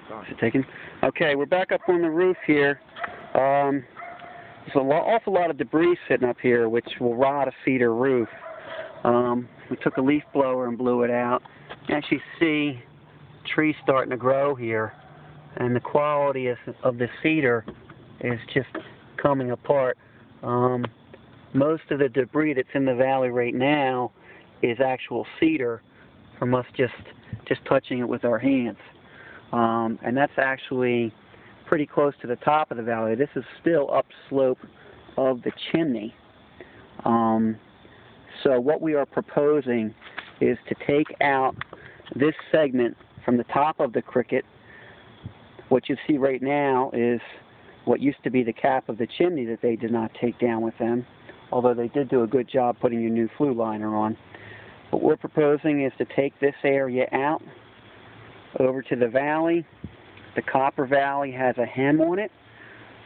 Is it taken? Okay, we're back up on the roof here. There's an awful lot of debris sitting up here, which will rot a cedar roof. We took a leaf blower and blew it out. You actually see trees starting to grow here, and the quality of the cedar is just coming apart. Most of the debris that's in the valley right now is actual cedar from us just touching it with our hands. And that's actually pretty close to the top of the valley. This is still upslope of the chimney. So what we are proposing is to take out this segment from the top of the cricket. What you see right now is what used to be the cap of the chimney that they did not take down with them, although they did do a good job putting a new flue liner on. What we're proposing is to take this area out over to the valley. The copper valley has a hem on it.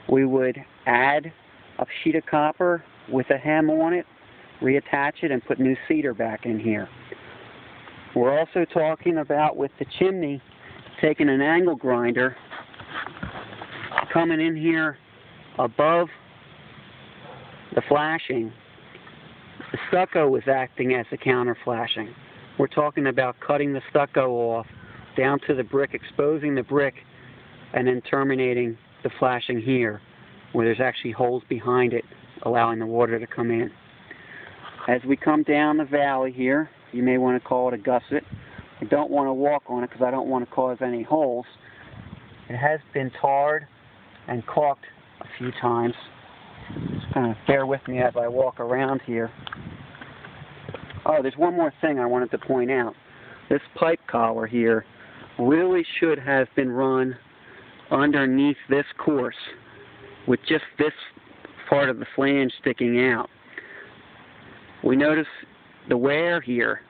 We would add a sheet of copper with a hem on it, reattach it, and put new cedar back in here. We're also talking about, with the chimney, taking an angle grinder, coming in here above the flashing. The stucco was acting as the counter flashing. We're talking about cutting the stucco off down to the brick, exposing the brick, and then terminating the flashing here, where there's actually holes behind it, allowing the water to come in. As we come down the valley here, you may want to call it a gusset. I don't want to walk on it because I don't want to cause any holes. It has been tarred and caulked a few times. Just kind of bear with me as I walk around here. Oh, there's one more thing I wanted to point out. This pipe collar here really should have been run underneath this course, with just this part of the flange sticking out. We notice the wear here,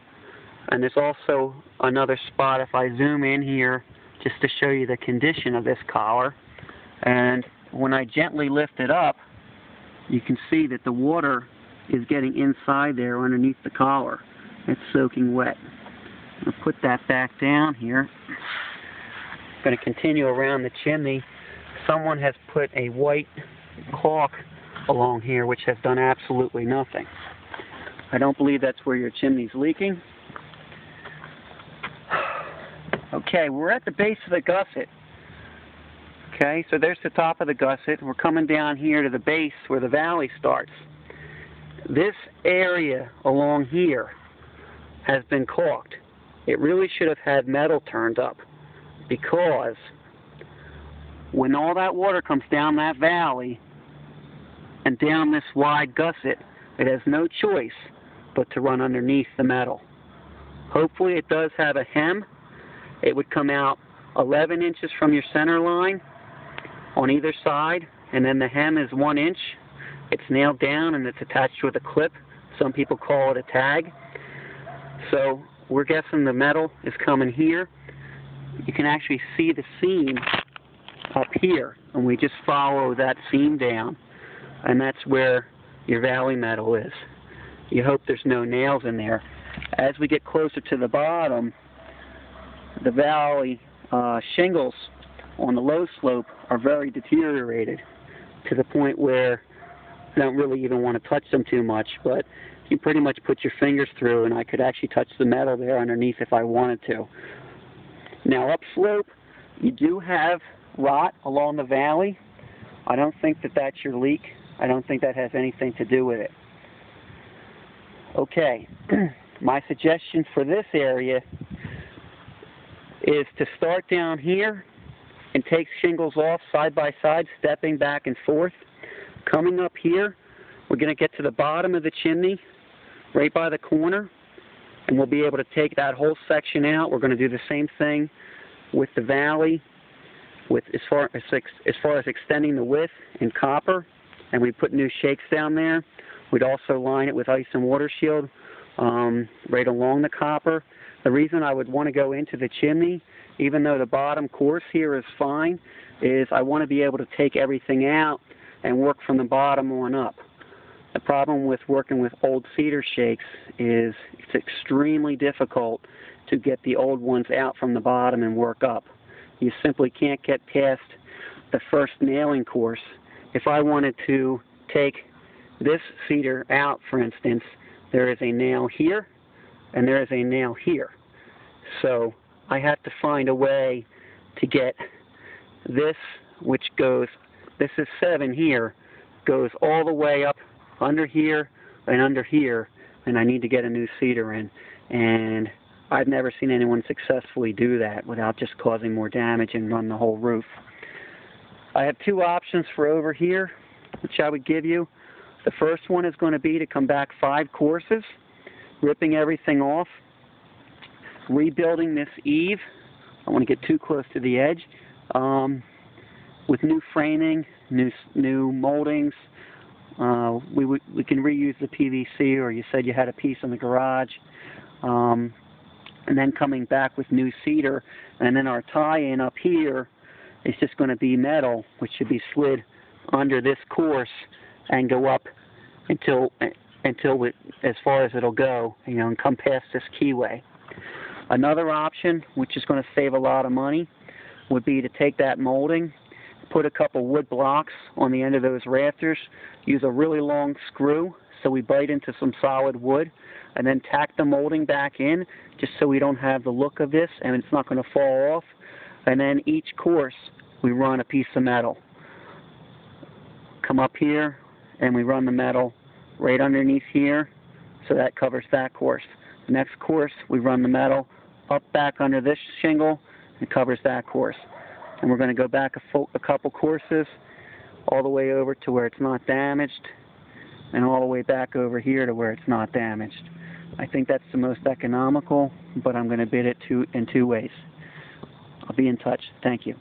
and there's also another spot if I zoom in here just to show you the condition of this collar. And when I gently lift it up, you can see that the water is getting inside there underneath the collar. It's soaking wet. I'll put that back down here. I'm going to continue around the chimney. Someone has put a white caulk along here which has done absolutely nothing. I don't believe that's where your chimney's leaking. Okay, we're at the base of the gusset. Okay, so there's the top of the gusset. We're coming down here to the base where the valley starts. This area along here has been caulked. It really should have had metal turned up, because when all that water comes down that valley and down this wide gusset, it has no choice but to run underneath the metal. Hopefully it does have a hem. It would come out 11 inches from your center line on either side, and then the hem is 1 inch. It's nailed down and it's attached with a clip. Some people call it a tag. So we're guessing the metal is coming here. You can actually see the seam up here, and we just follow that seam down, and that's where your valley metal is. You hope there's no nails in there. As we get closer to the bottom, the valley shingles on the low slope are very deteriorated to the point where you don't really even want to touch them too much, but you pretty much put your fingers through, and I could actually touch the metal there underneath if I wanted to. Now upslope, you do have rot along the valley. I don't think that that's your leak. I don't think that has anything to do with it. Okay, my suggestion for this area is to start down here and take shingles off side by side, stepping back and forth. Coming up here, we're going to get to the bottom of the chimney, right by the corner, and we'll be able to take that whole section out. We're going to do the same thing with the valley, with as far as extending the width in copper, and we put new shakes down there. We'd also line it with ice and water shield right along the copper. The reason I would want to go into the chimney, even though the bottom course here is fine, is I want to be able to take everything out and work from the bottom on up. The problem with working with old cedar shakes is it's extremely difficult to get the old ones out from the bottom and work up. you simply can't get past the first nailing course. If I wanted to take this cedar out, for instance, there is a nail here and there is a nail here. So I have to find a way to get this, which goes, this is 7 here, goes all the way up under here and under here, and I need to get a new cedar in. And I've never seen anyone successfully do that without just causing more damage and run the whole roof. I have 2 options for over here, which I would give you. The first one is going to be to come back 5 courses, ripping everything off, rebuilding this eave. I don't want to get too close to the edge. With new framing, new moldings. We can reuse the PVC, or you said you had a piece in the garage. And then coming back with new cedar, and then our tie-in up here is just going to be metal, which should be slid under this course and go up until as far as it'll go, and come past this keyway. Another option, which is going to save a lot of money, would be to take that molding, put a couple wood blocks on the end of those rafters, use a really long screw so we bite into some solid wood, and then tack the molding back in just so we don't have the look of this and it's not going to fall off. And then each course we run a piece of metal. Come up here and we run the metal right underneath here, so that covers that course. The next course we run the metal up back under this shingle and covers that course. And we're going to go back a couple courses all the way over to where it's not damaged, and all the way back over here to where it's not damaged. I think that's the most economical, but I'm going to bid it in 2 ways. I'll be in touch. Thank you.